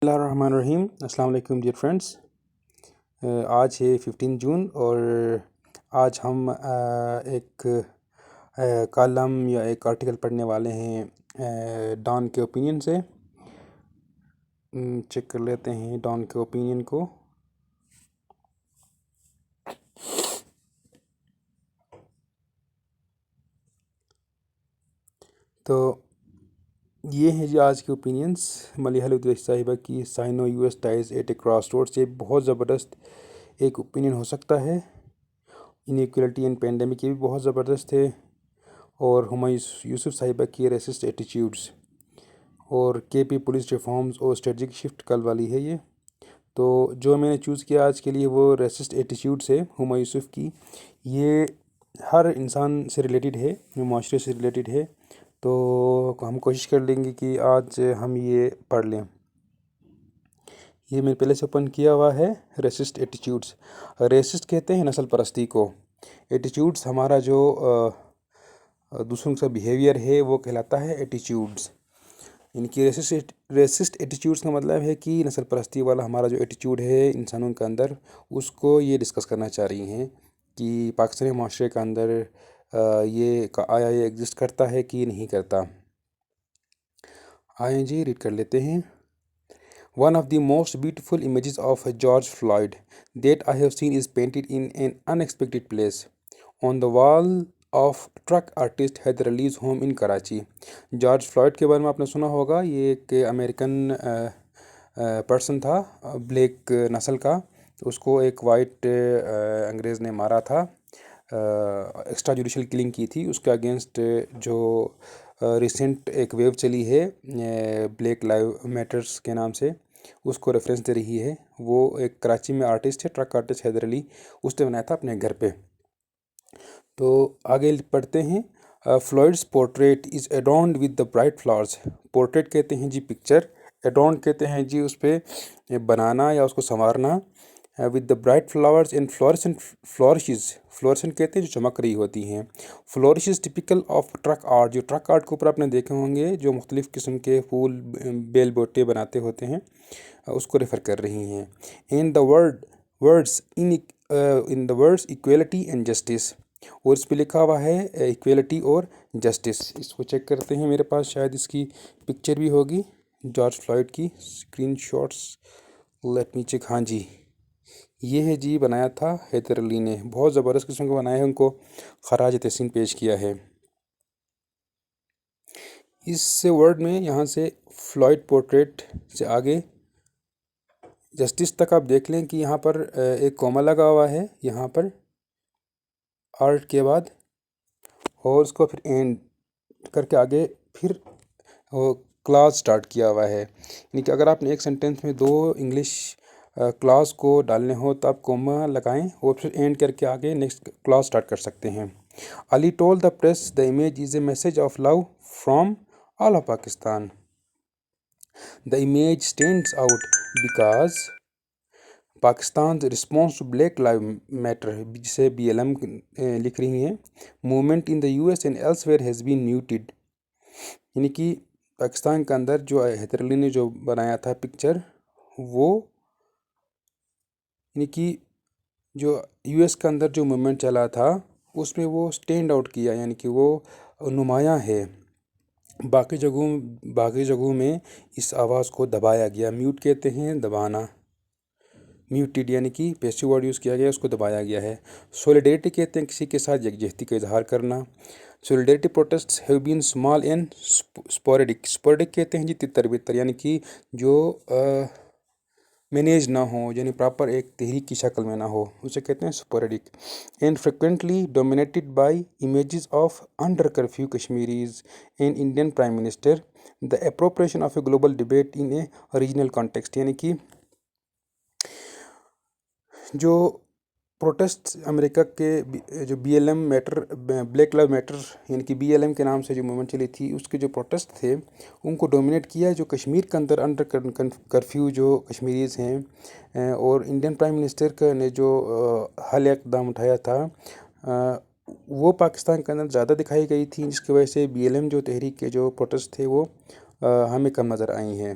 बिस्मिल्लाहिर्रहमानिर्रहीम। अस्सलाम वालेकुम डियर फ्रेंड्स। आज है 15 जून और आज हम एक कॉलम या एक आर्टिकल पढ़ने वाले हैं डॉन के ओपिनियन से। चेक कर लेते हैं डॉन के ओपिनियन को। तो ये है जी आज के ओपिनियंस। मलिहाल साहिबा की साइनो यूएस टाइज एट ए क्रॉस रोड से बहुत ज़बरदस्त एक ओपिनियन हो सकता है। इनइक्वलिटी एंड पेंडेमिक ये भी बहुत ज़बरदस्त है। और हुमायूं यूसुफ साहिबा की रेसिस्ट एटीट्यूड्स और केपी पुलिस रिफॉर्म्स और स्ट्रेटजिक शिफ्ट कल वाली है ये। तो जो मैंने चूज़ किया आज के लिए वो रेसिस्ट एटीट्यूड्स है हुमायूं यूसुफ की। ये हर इंसान से रिलेटेड है, माशरे से रिलेटेड है। तो हम कोशिश कर लेंगे कि आज हम ये पढ़ लें। ये मैंने पहले से ओपन किया हुआ है। रेसिस्ट एटीट्यूड्स, रेसिस्ट कहते हैं नस्ल परस्ती को। एटीट्यूड्स हमारा जो दूसरों का बिहेवियर है वो कहलाता है एटीट्यूड्स। इनकी रेसिस्ट एटीट्यूड्स का मतलब है कि नस्ल परस्ती वाला हमारा जो एटीट्यूड है इंसानों के अंदर, उसको ये डिस्कस करना चाह रही हैं कि पाकिस्तानी माशरे के अंदर आया ये एग्जिस्ट करता है कि नहीं करता। आए जी रीड कर लेते हैं। One of the most beautiful images of George Floyd that I have seen is painted in an unexpected place on the wall of truck artist Haider Ali's home in Karachi। George Floyd के बारे में आपने सुना होगा। ये एक अमेरिकन पर्सन था, black नस्ल का। तो उसको एक वाइट अंग्रेज़ ने मारा था, एक्स्ट्रा जुडिशल किलिंग की थी उसके अगेंस्ट। जो रिसेंट एक वेव चली है ब्लैक लाइव मैटर्स के नाम से, उसको रेफरेंस दे रही है। वो एक कराची में आर्टिस्ट है, ट्रक आर्टिस्ट हैदर अली, उसने बनाया था अपने घर पे। तो आगे पढ़ते हैं। Floyd's portrait is adorned with the bright flowers. Portrait कहते हैं जी पिक्चर, एडॉर्न कहते हैं जी उस पर बनाना या उसको संवारना। With the bright flowers and fluorescent flourishes, fluorescent कहते हैं जो चमक रही होती हैं। Flourishes typical of truck art, जो ट्रक आर्ट के ऊपर आपने देखे होंगे जो मुख्तलिफ़ किस्म के फूल बेल बोटे बनाते होते हैं, उसको रेफ़र कर रही हैं। In the words in the words equality and justice, और इस पर लिखा हुआ है इक्वलिटी और जस्टिस। इसको चेक करते हैं, मेरे पास शायद इसकी पिक्चर भी होगी जॉर्ज फ्लॉयड की, स्क्रीनशॉट्स। Let me check. हाँ जी, ये है जी, बनाया था हैदर अली ने। बहुत ज़बरदस्त किस्म का बनाया है, उनको खराज तहसीन पेश किया है। इस वर्ड में यहाँ से फ्लॉयड पोर्ट्रेट से आगे जस्टिस तक आप देख लें कि यहाँ पर एक कॉमा लगा हुआ है यहाँ पर आर्ट के बाद, और उसको फिर एंड करके आगे फिर वो क्लास स्टार्ट किया हुआ है। यानी कि अगर आपने एक सेंटेंस में दो इंग्लिश क्लास को डालने हो तो आप कोमा लगाएं और फिर एंड करके आगे नेक्स्ट क्लास स्टार्ट कर सकते हैं। Ali told the press the image is a message of love from all of Pakistan. The image stands out because Pakistan response to Black Live Matter, जिसे BLM लिख रही हैं, movement in the US and elsewhere has been muted. यानी कि पाकिस्तान के अंदर जो हैदर अली ने जो बनाया था पिक्चर, वो यानी कि जो US के अंदर जो मूवमेंट चला था उसमें वो स्टैंड आउट किया, यानी कि वो नुमायाँ है। बाकी जगहों में इस आवाज़ को दबाया गया। म्यूट कहते हैं दबाना, म्यूटेड यानी कि पैसिव वर्ड यूज़ किया गया, उसको दबाया गया है। सोलिडेरिटी कहते हैं किसी के साथ यकजहती का इजहार करना। Solidarity protests have been small and sporadic. Sporadic कहते हैं जी तितर बितर, यानी कि जो मैनेज ना हो, यानी प्रॉपर एक तहरीक की शक्ल में ना हो, उसे कहते हैं sporadic. And frequently dominated by images of under curfew Kashmiris and Indian prime minister, the appropriation of a global debate in A regional context. यानी कि जो प्रोटेस्ट अमेरिका के जो BLM matter, black Live matter यानी कि BLM के नाम से जो मूवमेंट चली थी, उसके जो प्रोटेस्ट थे उनको डोमिनेट किया जो कश्मीर के अंदर अंडर कर्फ्यू जो कश्मीरीज़ हैं। और इंडियन प्राइम मिनिस्टर ने जो हाल इक़दाम उठाया था, वो पाकिस्तान के अंदर ज़्यादा दिखाई गई थी, जिसकी वजह से BLM जो तहरीक के जो प्रोटेस्ट थे वो हमें कम नज़र आई हैं।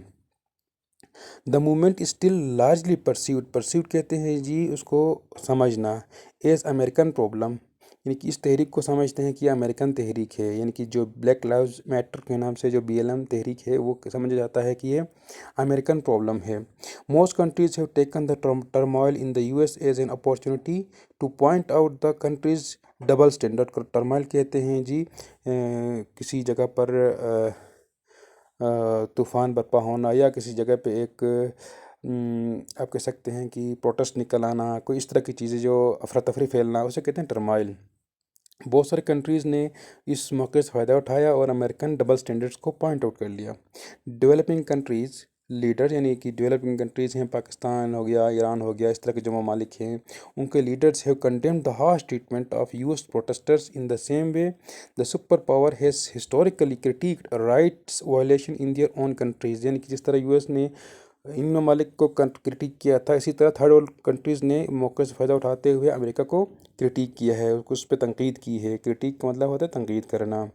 The movement is still largely perceived, perceived कहते हैं जी उसको समझना, एज अमेरिकन प्रॉब्लम, यानी कि इस तहरीक को समझते हैं कि ये अमेरिकन तहरीक है, यानी कि जो ब्लैक लाइव्स मैटर के नाम से जो BLM तहरीक है वो समझा जाता है कि ये अमेरिकन प्रॉब्लम है। Most countries have taken the turmoil in the US as an opportunity to point out the countries double standard. Turmoil कहते हैं जी किसी जगह पर तूफ़ान बर्पा होना या किसी जगह पे एक आप कह सकते हैं कि प्रोटेस्ट निकल आना, कोई इस तरह की चीज़ें जो अफरा तफरी फैलना, उसे कहते हैं टर्माइल। बहुत सारे कंट्रीज़ ने इस मौके से फ़ायदा उठाया और अमेरिकन डबल स्टैंडर्ड्स को पॉइंट आउट कर लिया। डेवलपिंग कंट्रीज़ लीडर, यानी कि डेवलपिंग कंट्रीज़ हैं, पाकिस्तान हो गया, ईरान हो गया, इस तरह के जो ममालिक हैं, उनके leaders have condemned the harsh treatment of US protesters in the same way the super power has historically critiqued rights violation in their own countries. यानी कि जिस तरह यूएस ने इन ममालिक को क्रिटिक किया था, इसी तरह थर्ड वर्ल्ड कंट्रीज़ ने मौके से फ़ायदा उठाते हुए अमेरिका को क्रिटिक किया है, उस पर तनकीद की है। क्रिटिक का मतलब होता है तनकीद करना,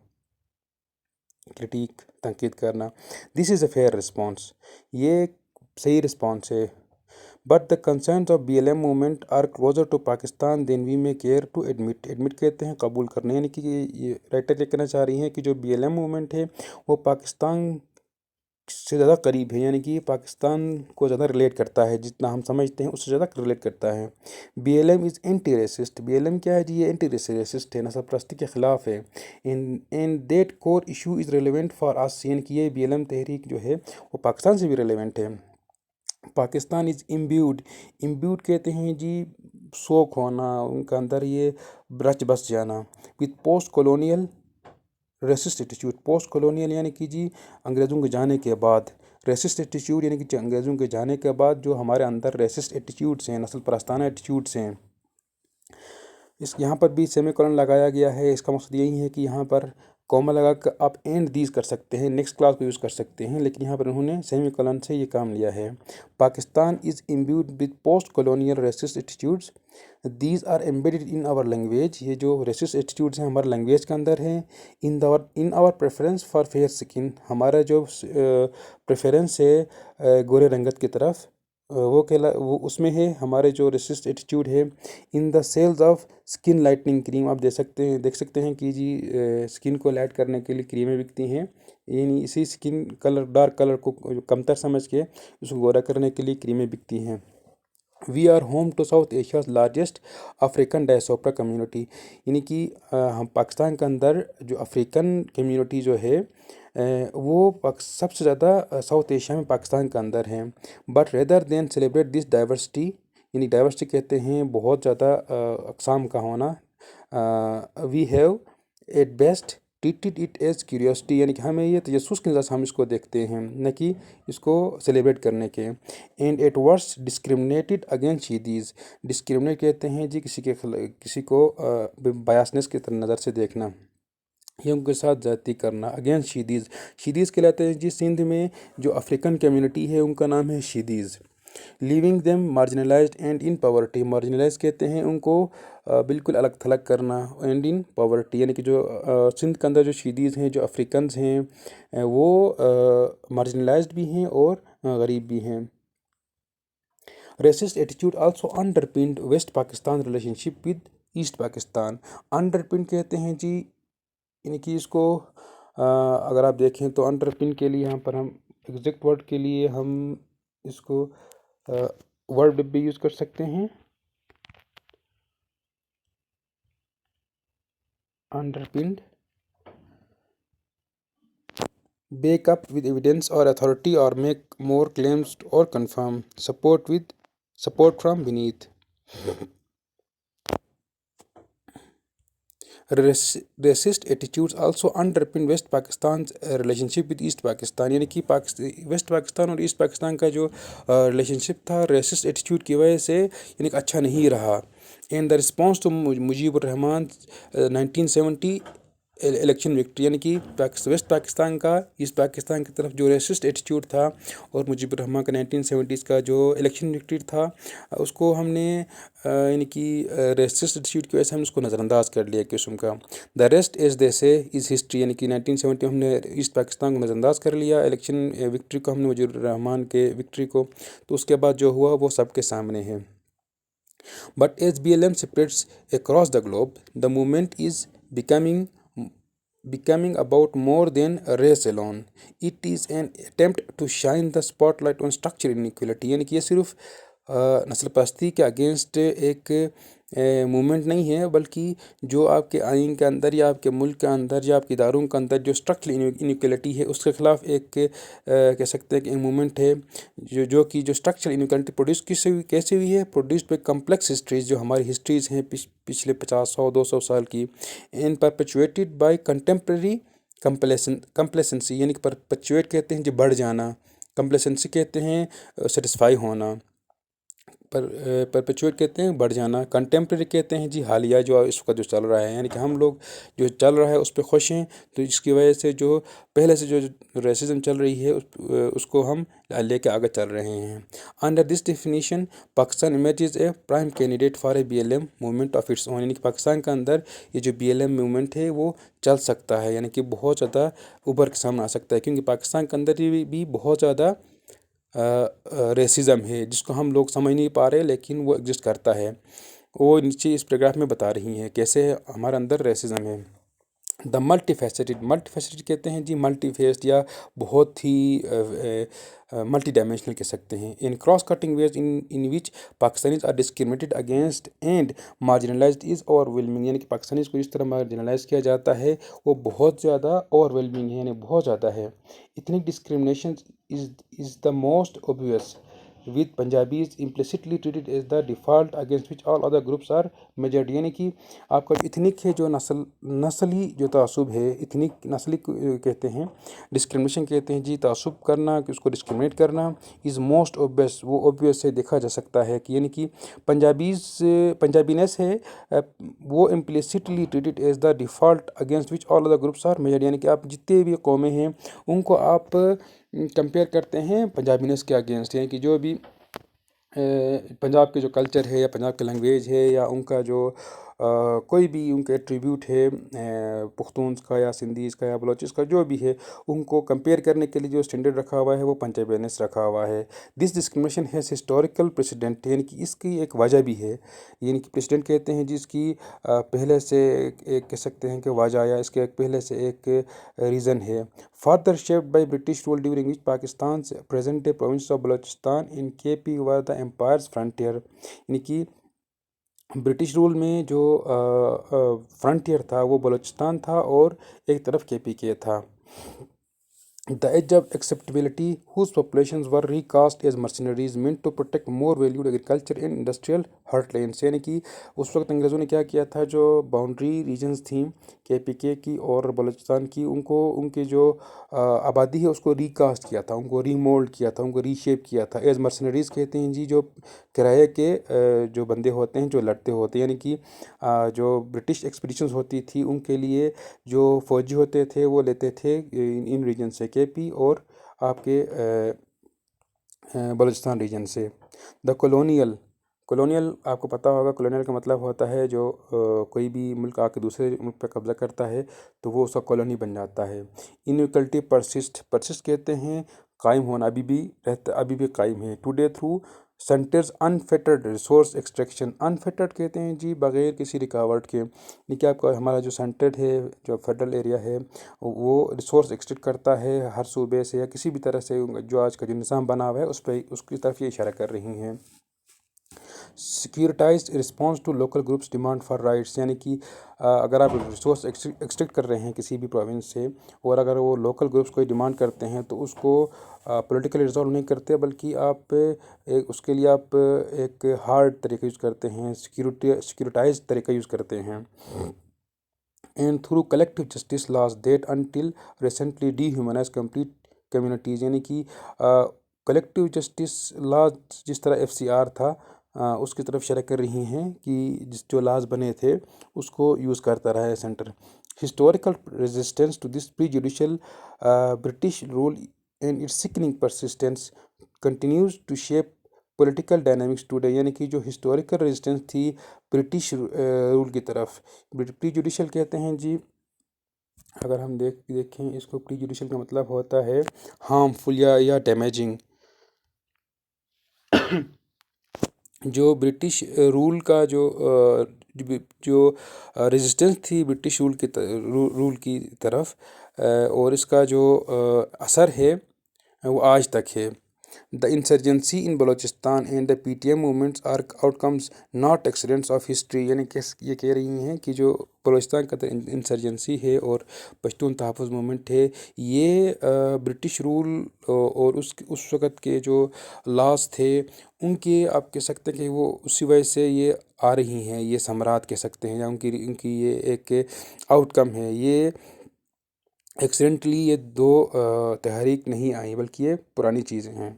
क्रिटिक तनकीद करना। This is a fair response, ये सही रिस्पॉन्स है। But the concerns of BLM movement are closer to Pakistan then we may care to admit. Admit कहते हैं कबूल करने, यानी कि ये राइटर ये कहना चाह रही हैं कि जो BLM मूवमेंट है वो पाकिस्तान से ज़्यादा करीब है, यानी कि पाकिस्तान को ज़्यादा रिलेट करता है, जितना हम समझते हैं उससे ज़्यादा रिलेट करता है। BLM is anti racist, BLM क्या है जी, ये एंटी रेसिस्ट है, नस्ल परस्ती के ख़िलाफ़ है। In that core issue is relevant for us, यानी कि ये BLM तहरीक जो है वो पाकिस्तान से भी रेलिवेंट है। पाकिस्तान इज़ इम्ब्यूड, इम्ब्यूड कहते हैं जी शौक होना, उनका अंदर ये रच बस जाना, with post colonial racist attitude. Post colonial यानी कि जी अंग्रेज़ों के जाने के बाद, रेसिस्ट एटीट्यूड यानी कि अंग्रेज़ों के जाने के बाद जो हमारे अंदर रेसिस्ट एटीट्यूड्स हैं, नस्ल परस्ताना एटीट्यूड्स हैं, इस यहाँ पर भी सेमीकोलन लगाया गया है। इसका मकसद यही है कि यहाँ पर कॉमा लगा कर आप एंड दीज कर सकते हैं, नेक्स्ट क्लास को यूज़ कर सकते हैं, लेकिन यहाँ पर उन्होंने सेमीकोलन से ये काम लिया है। Pakistan is imbued with post colonial racist attitudes, these are embedded in our language. ये जो रेसिस्ट एटीट्यूड्स हैं हमारे लैंग्वेज के अंदर हैं। In our preference for fair skin, हमारा जो प्रेफरेंस है गोरे रंगत की तरफ, वो उसमें है हमारे जो रेसिस्ट एटीट्यूड है। In the sales of skin lightening cream, आप देख सकते हैं कि जी स्किन को लाइट करने के लिए क्रीमें बिकती हैं, यानी इसी स्किन कलर डार्क कलर को कमतर समझ के उसको गोरा करने के लिए क्रीमें बिकती हैं। We are home to South Asia's largest African diaspora community, यानी कि हम पाकिस्तान के अंदर जो अफ्रीकन कम्युनिटी जो है वो सबसे ज़्यादा साउथ एशिया में पाकिस्तान के अंदर है। But rather than celebrate this diversity, यानी डाइवर्सिटी कहते हैं बहुत ज़्यादा अक़साम का होना, we have at best treated it as curiosity, यानी कि हमें ये तजस्सुस की नज़र से हम इसको देखते हैं, न कि इसको सेलिब्रेट करने के। And at worse discriminated against Sheedis, discriminate कहते हैं जी किसी को बायसनेस की नज़र से देखना या उनके साथ ज़्यादती करना। अगेंस्ट शीदीज़, शीदीज़ कहलाते हैं जी सिंध में जो अफ्रीकन कम्युनिटी है उनका नाम है Sheedis. Leaving them marginalised and in poverty, marginalise कहते हैं उनको बिल्कुल अलग थलग करना, एंड इन पॉवर्टी, यानी कि जो सिंध के अंदर जो शीदीज़ हैं, जो अफ्रीकन्स हैं वो मार्जिनलाइज्ड भी हैं और गरीब भी हैं। Racist attitude also underpinned West Pakistan relationship with East Pakistan. Underpin कहते हैं जी, यानी कि इसको अगर आप देखें तो अंडरपिन के लिए यहाँ पर हम एग्जैक्ट वर्ड के लिए हम इसको वर्ड भी यूज़ कर सकते हैं, अंडरपिन्ड, back up with evidence or authority or make more claims or confirm support from beneath. Racist attitudes also underpin West Pakistan relationship with East Pakistan, यानी कि वेस्ट पाकिस्तान और ईस्ट पाकिस्तान का जो रिलेशनशिप था रेसिस्ट एटीट्यूड की वजह से यानी कि अच्छा नहीं रहा। In the response to Mujibur Rahman 1970 election victory, यानी कि वेस्ट पाकिस्तान का ईस्ट पाकिस्तान की तरफ जो रेसिस्ट एटीट्यूड था, और मुजीबुर रहमान का 1970s का जो इलेक्शन विक्ट्री था, उसको हमने यानी कि रेसिस्ट एटीट्यूड की वजह से हमने उसको नज़रअंदाज कर लिया किस्म का। द रेस्ट इज़ दे से इज़ हिस्ट्री, यानी कि 1970 में हमने ईस्ट पाकिस्तान को नज़रअंदाज कर लिया, इलेक्शन विक्ट्री को हमने, मुजीबुर रहमान के विक्ट्री को। तो उसके बाद जो हुआ वो सबके सामने है। But as BLM spreads across the globe, the movement is becoming about more than a race alone. It is an attempt to shine the spotlight on structural inequality, यानी कि ये सिर्फ नस्ल परस्ती के अगेंस्ट एक मूवमेंट नहीं है, बल्कि जो आपके आइन के अंदर या आपके मुल्क के अंदर या आपके इदारों के अंदर जो स्ट्रक्चरल इनइक्वलिटी है उसके खिलाफ एक कह सकते हैं कि मूवमेंट है, जो स्ट्रक्चरल इनइक्वलिटी प्रोड्यूस कैसे हुई है, प्रोड्यूस्ड बाई कम्प्लेक्स हिस्ट्रीज, जो हमारी हिस्ट्रीज हैं पिछले 50 100 200 साल की, एंड परपेचुएटेड बाई कंटेम्प्रेरी कंप्लेसेंसी, यानी कि परपेचुएट कहते हैं जो बढ़ जाना, कंप्लेसेंसी कहते हैं सेटिस्फाई होना, परपेचुएट कहते हैं बढ़ जाना, कंटेम्प्रेरी कहते हैं जी हालिया जो इस वक्त जो चल रहा है, यानी कि हम लोग जो चल रहा है उस पर खुश हैं, तो इसकी वजह से जो पहले से जो रेसिज्म चल रही है उसको हम लेके आगे चल रहे हैं। Under this definition Pakistan images A prime candidate for a BLM movement of its own, यानी कि पाकिस्तान के अंदर ये जो BLM मूवमेंट है वो चल सकता है, यानी कि बहुत ज़्यादा उभर के सामने आ सकता है, क्योंकि पाकिस्तान के अंदर भी बहुत ज़्यादा रेसिज्म है जिसको हम लोग समझ नहीं पा रहे, लेकिन वो एग्जिस्ट करता है। वो नीचे इस पैराग्राफ में बता रही हैं कैसे हमारे अंदर रेसिज्म है। द मल्टी फैसेटेड कहते हैं जी, मल्टी फेस्ड या बहुत ही मल्टी डायमेंशनल कह सकते हैं। In cross cutting ways in which Pakistanis are discriminated against and marginalised is overwhelming, यानी कि पाकिस्तानीज को जिस तरह मार्जिनलाइज किया जाता है वो बहुत ज़्यादा ओवरवेलमिंग है, यानी बहुत ज़्यादा है। Ethnic discrimination is the most obvious, with Punjabis implicitly treated as the default against which all other groups are measured, यानी कि आपका जो इथनिक है, जो नस्ली जो तआसुब है, इथनिक नस्ली कहते हैं, डिस्क्रिमिनेशन कहते हैं जी, तआसुब करना, कि उसको डिस्क्रिमिनेट करना, इज़ मोस्ट ऑब्वियस, वो ऑब्वियस से देखा जा सकता है कि यानी कि पंजाबीनेस है वो implicitly treated as the default against which all other groups are measured, यानी कि आप जितने भी कौमें हैं उनको आप कंपेयर करते हैं पंजाबीनेस के अगेंस्ट, यानी कि जो भी पंजाब के जो कल्चर है या पंजाब की लैंग्वेज है या उनका जो कोई भी उनका एट्रीब्यूट है, पुख्तून्स का या सिंधीज़ का या बलोचिस का जो भी है, उनको कंपेयर करने के लिए जो स्टैंडर्ड रखा हुआ है वो पंजाबीनेस रखा हुआ है। This discrimination has historical president, यानी कि इसकी एक वजह भी है, यानी कि प्रेसिडेंट कहते हैं जिसकी पहले से एक कह सकते हैं कि वजह या इसके एक पहले से एक रीज़न है। Further shaped by British rule during which Pakistan present day province of Balochistan in KP were the empire's frontier, यानी कि ब्रिटिश रूल में जो फ्रंटियर था वो बलूचिस्तान था और एक तरफ KPK था। The edge of acceptability, whose populations were recast as mercenaries meant to protect more valued agriculture and industrial heartlands, यानी कि उस वक्त अंग्रेज़ों ने क्या किया था, जो बाउंड्री रीजन्स थी KPK की और बलूचिस्तान की, उनको उनकी जो आबादी है उसको रिकास्ट किया था, उनको रीमोल्ड किया था, उनको रीशेप किया था। एज मर्सनरीज़ कहते हैं जी, जो किराए के जो बंदे होते हैं जो लड़ते होते हैं, यानी कि जो ब्रिटिश एक्सपीडिशंस होती थी उनके लिए जो फ़ौजी होते थे वो लेते थे इन रीजन से, KP और आपके बलूचिस्तान रीजन से। द कॉलोनियल आपको पता होगा, कॉलोनियल का मतलब होता है जो कोई भी मुल्क आके दूसरे मुल्क पर कब्ज़ा करता है तो वो उसका कॉलोनी बन जाता है। इनइक्वलिटी परसिस्ट कहते हैं कायम होना, अभी भी कायम है। Today through centres unfettered resource extraction, unfettered कहते हैं जी बग़ैर किसी रुकावट के, यानी कि आपका हमारा जो सेंटर है, जो फेडरल एरिया है, वो रिसोर्स एक्सट्रैक्ट करता है हर सूबे से या किसी भी तरह से, जो आज का जो निज़ाम बना हुआ है उस पर उसकी तरफ ये इशारा कर रही हैं। Securitize response to local groups demand for rights, यानी कि अगर आप रिसोर्स एक्सट्रैक्ट कर रहे हैं किसी भी प्रोविंस से और अगर वो लोकल ग्रुप्स कोई डिमांड करते हैं तो उसको पॉलिटिकली रिजॉल्व नहीं करते, बल्कि आप उसके लिए आप एक हार्ड तरीका यूज़ करते हैं, सिक्योरिटाइज तरीका यूज़ करते हैं। And through collective justice laws that until recently dehumanize complete communities, यानी कि कलेक्टिव जस्टिस लॉ जिस तरह FCR था उसकी तरफ इशारा कर रही हैं कि जो लाज बने थे उसको यूज़ करता रहा है centre. Historical resistance to this prejudicial British rule and its sickening persistence continues to shape political dynamics today, यानी कि जो हिस्टोरिकल रेजिस्टेंस थी ब्रिटिश रूल की तरफ। प्री जुडिशल कहते हैं जी, अगर हम देखें इसको, प्री जुडिशल का मतलब होता है हार्मफुल या डैमेजिंग। जो ब्रिटिश रूल का जो रेजिस्टेंस थी ब्रिटिश रूल की तरफ, और इसका जो असर है वो आज तक है। The insurgency in Balochistan and the PTM movements are outcomes not accidents of history, यानी कि ये कह रही हैं कि जो बलोचिस्तान का इंसर्जेंसी है और पश्तून तहफ़्फ़ुज़ मूवमेंट है, ये ब्रिटिश रूल और उस वक़्त के जो लॉज थे उनके, आप कह सकते हैं कि वो उसी वजह से ये आ रही हैं, ये समरात कह सकते हैं, या उनकी ये एक आउटकम है। ये एक्सीडेंटली ये दो तहरीक नहीं आई, बल्कि ये पुरानी चीज़ें हैं।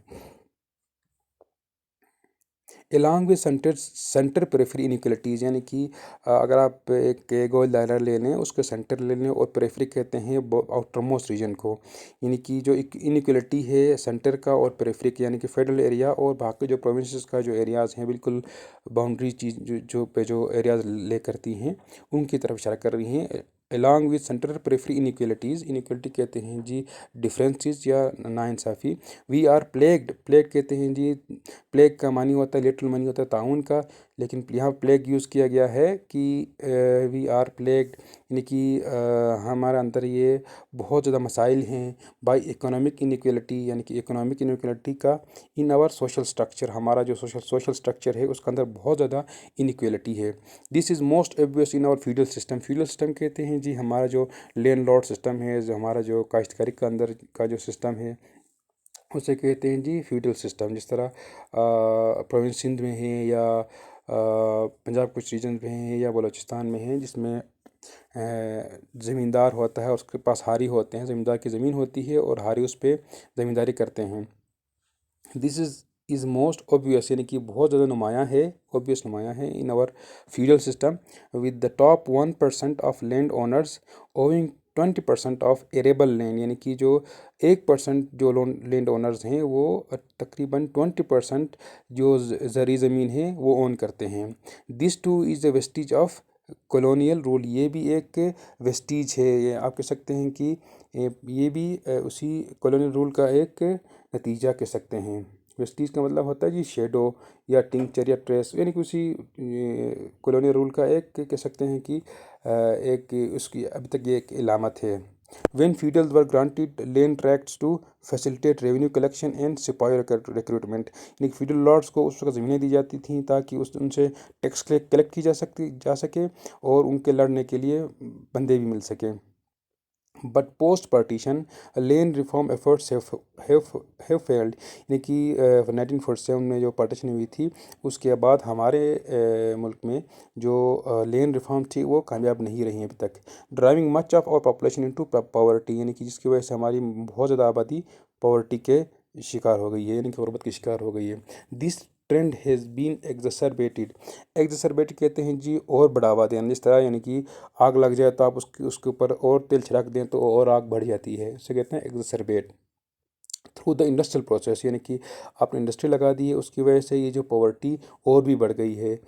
Along with centre periphery inequalities, यानी कि अगर आप एक गोल दायरा ले लें, उसके सेंटर ले लें, और पेरिफेरी कहते हैं आउटर मोस्ट रीजन को, यानी कि जो इनइक्वलिटी है सेंटर का और पेरिफेरी का, यानी कि फेडरल एरिया और बाकी जो प्रोविंसेस का जो एरियाज़ हैं, बिल्कुल बाउंड्री चीज़ जो एरियाज़ ले करती हैं, उनकी तरफ इशारा कर रही हैं। Along with centre periphery inequalities, inequality कहते हैं जी डिफरेंसेस या नाइंसाफ़ी। वी आर प्लेग कहते हैं जी, प्लेग का मानी होता है, लिटरल मानी होता है ताउन का, लेकिन यहाँ प्लेग यूज़ किया गया है कि वी आर प्लेग्ड, यानी कि हमारे अंदर ये बहुत ज़्यादा मसाइल हैं बाई इकोनॉमिक इनइक्वलिटी, यानी कि इकोनॉमिक इनइक्वलिटी का इन आवर सोशल स्ट्रक्चर, हमारा जो सोशल स्ट्रक्चर है उसके अंदर बहुत ज़्यादा इनइक्वलिटी है। This is most obvious in our feudal system. Feudal system कहते हैं जी हमारा जो लैंड लॉर्ड सिस्टम है, जो हमारा जो काश्तकारी का अंदर का जो सिस्टम है, उसे कहते हैं जी फ्यूडल सिस्टम। जिस तरह प्रोविंस सिंध में है, या पंजाब कुछ रीजन में है, या बलूचिस्तान में है, जिसमें ज़मींदार होता है, उसके पास हारी होते हैं, ज़मींदार की ज़मीन होती है और हारी उस पर ज़मींदारी करते हैं। दिस इज़ मोस्ट ऑब्वियस, यानी कि बहुत ज़्यादा नुमायाँ है, ऑब्वियस नुमायाँ है in our feudal system, with the top 1% of land owners owing 20% of arable land, यानी कि जो 1% जो लैंड ओनर्स हैं वो तकरीबन 20% जो ज़री ज़मीन है वो ओन करते हैं। This two is the Vestige of colonial rule, ये भी एक वेस्टिज है, ये आप कह सकते हैं कि ये भी उसी कॉलोनियल रूल का एक नतीजा कह सकते हैं। वेस्टीज का मतलब होता है जी शेडो या टिंचर या ट्रेस, यानी कि उसी कॉलोनियल रूल का एक कह सकते हैं कि एक उसकी अभी तक ये एक इलामत है। When feudals were granted land tracts to facilitate revenue collection and सिपाही रिक्रूटमेंट, यानी कि feudal lords को उस वक्त ज़मीनें दी जाती थीं ताकि उनसे टैक्स कलेक्ट की जा सके और उनके लड़ने के लिए बंदे भी मिल सकें। But post partition land reform efforts have failed, यानी कि 1947 में जो पार्टीशन हुई थी उसके बाद हमारे मुल्क में जो लैंड रिफॉर्म थी वो कामयाब नहीं रही अभी तक। Driving much of our population into poverty, यानी कि जिसकी वजह से हमारी बहुत ज़्यादा आबादी पॉवर्टी के शिकार हो गई है, यानी कि गुर्बत की शिकार हो गई है। दिस ट्रेंड हैज़ बीन एग्जसरबेटेड कहते हैं जी और बढ़ावा देना, जिस तरह यानी कि आग लग जाए तो आप उसके ऊपर और तेल छिड़क दें तो और आग बढ़ जाती है, इसे कहते हैं एग्जसरबेट। थ्रू द इंडस्ट्रियल प्रोसेस, यानी कि आपने इंडस्ट्री लगा दी है उसकी वजह से ये जो पॉवर्टी और भी बढ़ गई है।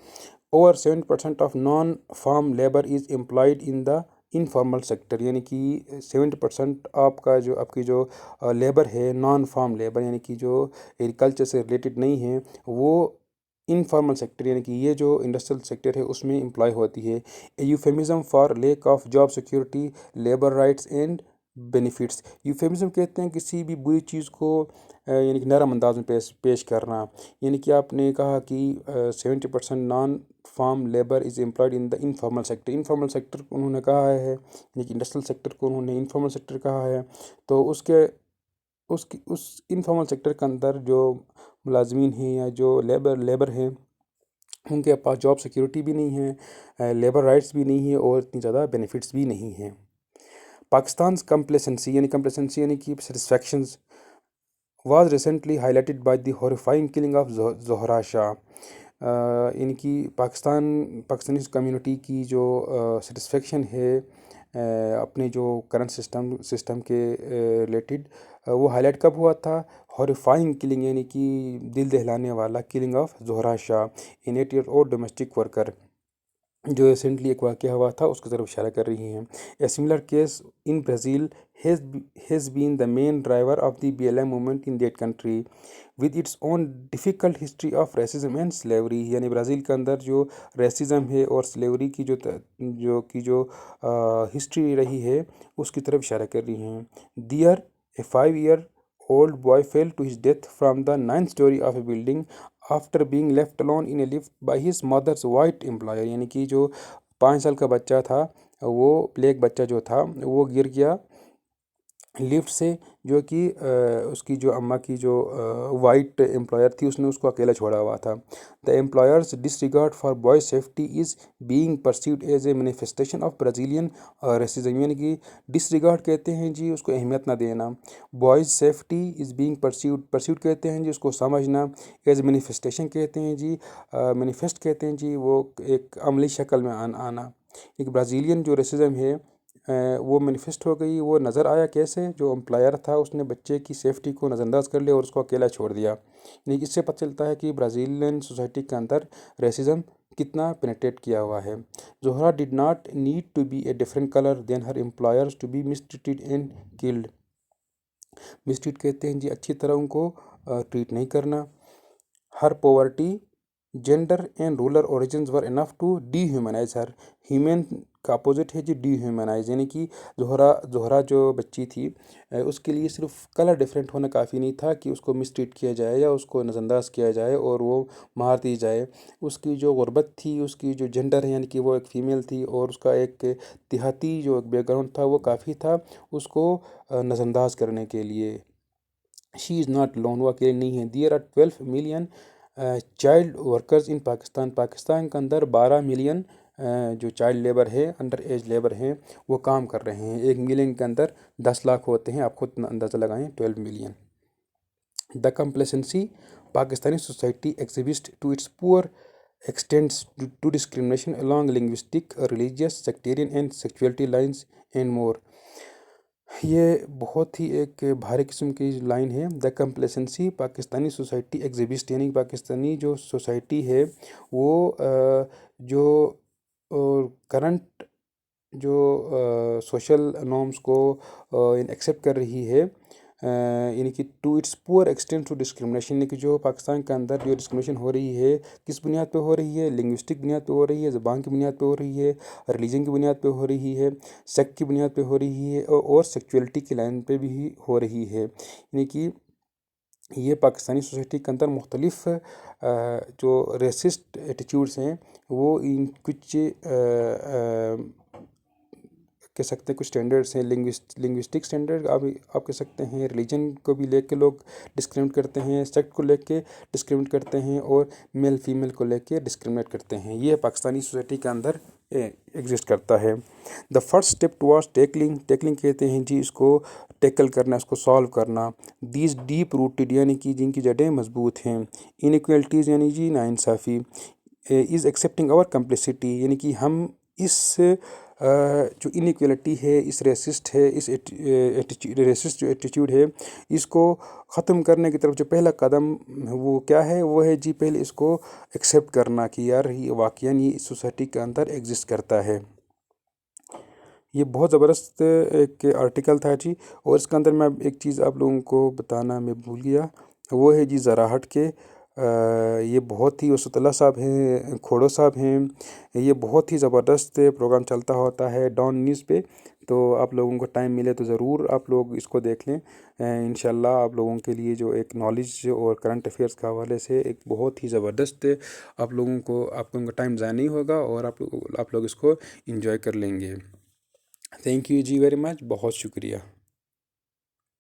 Over 70% of non farm labour is employed in the informal sector, यानी कि 70% आपकी जो लेबर है नॉन फार्म लेबर, यानी कि जो एग्रीकल्चर से रिलेटेड नहीं है, वो इनफॉर्मल सेक्टर यानी कि ये जो इंडस्ट्रियल सेक्टर है उसमें एम्प्लॉय होती है। Euphemism for lake of job security labour rights and benefits. Euphemism कहते हैं किसी भी बुरी चीज़ को यानी कि नरम अंदाज में पेश करना, यानी कि आपने कहा कि 70% non farm labour is employed in the informal sector. Informal sector उन्होंने कहा है, यानी कि इंडस्ट्रियल सेक्टर को उन्होंने इनफॉर्मल सेक्टर कहा है। तो उस इनफॉर्मल सेक्टर के अंदर जो मुलाजमीन हैं या जो लेबर हैं उनके पास जॉब सिक्योरिटी भी नहीं है, लेबर राइट्स भी नहीं है और इतनी ज़्यादा बेनिफिट्स भी नहीं हैं। पाकिस्तान कंप्लेसेंसी यानी कि सेटिस्फैक्शंस was recently highlighted by the horrifying killing of Zohra Shah. यानी कि पाकिस्तानी कम्युनिटी की जो सेटिस्फेक्शन है अपने जो करंट सिस्टम के रिलेटेड वो हाईलाइट कब हुआ था? हॉरिफाइंग किलिंग यानी कि दिल दहलाने वाला killing of Zohra Shah, in 8 year old domestic worker, जो रिसेंटली एक वाक़या हुआ था उसकी तरफ इशारा कर रही हैं। A similar case in Brazil has been the main driver of the BLM movement in that country with its own difficult history of racism and slavery. यानी ब्राज़ील के अंदर जो रेसिज्म है और स्लेवरी की जो हिस्ट्री रही है उसकी तरफ इशारा कर रही हैं। दियर ए 5 year old boy fell to his death from the ninth story of a building after being left alone in a lift by his mother's white employer। यानी कि जो 5 साल का बच्चा था, वो ब्लैक बच्चा जो था वो गिर गया लिफ्ट से, जो कि उसकी जो अम्मा की जो वाइट एम्प्लॉयर थी उसने उसको अकेला छोड़ा हुआ था। The employers disregard for boys safety is being perceived as a manifestation of Brazilian racism. यानी कि डिसरिगार्ड कहते हैं जी उसको अहमियत ना देना, boys safety is being perceived कहते हैं जी उसको समझना, एज मैनिफेस्टेशन कहते हैं जी, मैनिफेस्ट कहते हैं जी वो एक अमली शक्ल में आना। एक ब्राज़ीलियन जो रेसिज्म है वो मैनिफेस्ट हो गई। वो नज़र आया कैसे? जो एम्प्लॉयर था उसने बच्चे की सेफ्टी को नज़रअंदाज कर लिया और उसको अकेला छोड़ दिया। यानी इससे पता चलता है कि ब्राज़ीलियन सोसाइटी के अंदर रेसिज्म कितना पेनिट्रेट किया हुआ है। Zohra did not need to be a different colour than her employers to be mistreated and killed. Mistreat कहते हैं जी अच्छी तरह उनको ट्रीट नहीं करना। Her poverty, gender and rural origins were enough to dehumanise her. Human का अपोजिट है जी डीह्यूमनाइज, यानी कि जोहरा जो बच्ची थी उसके लिए सिर्फ कलर डिफरेंट होना काफ़ी नहीं था कि उसको मिसट्रीट किया जाए या उसको नज़रअंदाज किया जाए और वो मार दी जाए। उसकी जो गुर्बत थी, उसकी जो जेंडर है यानी कि वो एक फ़ीमेल थी और उसका एक देहाती जो बैकग्राउंड था वो काफ़ी था उसको नज़रअंदाज करने के लिए। शी इज़ नॉट लोन, वो अकेले नहीं है। There are 12 million child workers in Pakistan. Pakistan के अंदर 12 मिलियन जो चाइल्ड लेबर है, अंडर एज लेबर हैं, वो काम कर रहे हैं। 1 मिलियन के अंदर 10 लाख होते हैं, आप खुद अंदाज़ा लगाएं, 12 million. The complacency Pakistani society exhibits to its poor extends to discrimination along linguistic, religious, sectarian and sexuality lines and more। ये बहुत ही एक भारी किस्म की लाइन है। द कंप्लेसेंसी पाकिस्तानी सोसाइटी एग्जिबिस्ट, यानी पाकिस्तानी जो सोसाइटी है वो जो करंट जो सोशल नॉर्म्स को एक्सेप्ट कर रही है, यानी कि to its poor extent to discrimination, यानी कि जो पाकिस्तान के अंदर जो डिस्क्रिमिनेशन हो रही है किस बुनियाद पे हो रही है? लिंग्विस्टिक बुनियाद पे हो रही है, ज़बान की बुनियाद पे हो रही है, रिलीजन की बुनियाद पे हो रही है, सेक्ट की बुनियाद पे हो रही है और सेक्चुअलिटी की लाइन पे भी हो रही है। यानी कि ये पाकिस्तानी सोसाइटी के अंदर मुख्तलिफ जो रेसिस्ट एटीट्यूड्स हैं वो इन कुछ कह सकते हैं कुछ स्टैंडर्ड्स हैं। लिंग्विस्टिक स्टैंडर्ड आप कह सकते हैं। रिलीजन को भी लेके लोग डिस्क्रिमिनेट करते हैं, सेक्ट को लेके डिस्क्रिमिनेट करते हैं और मेल फीमेल को लेके डिस्क्रिमिनेट करते हैं। ये पाकिस्तानी सोसाइटी के अंदर एग्जिस्ट करता है। The first step towards tackling कहते हैं जी इसको टैकल करना, इसको सॉल्व करना। दीज डीप रूटेड यानी कि जिनकी जड़ें मजबूत हैं। इनइक्वलिटीज़ यानी जी नाइंसाफ़ी। इज़ एक्सेप्टिंग आवर कम्प्लिसिटी, यानी कि हम इस जो इनइक्वलिटी है, इस रेसिस्ट है, इस रेसिस्ट जो एटीट्यूड है, इसको ख़त्म करने की तरफ जो पहला कदम वो क्या है? वो है जी पहले इसको एक्सेप्ट करना कि यार ये वाकई ये इस सोसाइटी के अंदर एग्जिस्ट करता है। ये बहुत ज़बरदस्त एक आर्टिकल था जी। और इसके अंदर मैं एक चीज़ आप लोगों को बताना मैं भूल गया, वो है जी ज़राहट के ये बहुत ही वसतुल्लाह साहब हैं, खोड़ो साहब हैं। ये बहुत ही ज़बरदस्त प्रोग्राम चलता होता है डॉन न्यूज़ पे। तो आप लोगों को टाइम मिले तो ज़रूर आप लोग इसको देख लें। इंशाल्लाह आप लोगों के लिए जो एक नॉलेज और करंट अफेयर्स के हवाले से एक बहुत ही ज़बरदस्त आप लोगों का टाइम ज़ाया नहीं होगा और आप लोग इसको इंजॉय कर लेंगे। थैंक यू जी वेरी मच, बहुत शुक्रिया।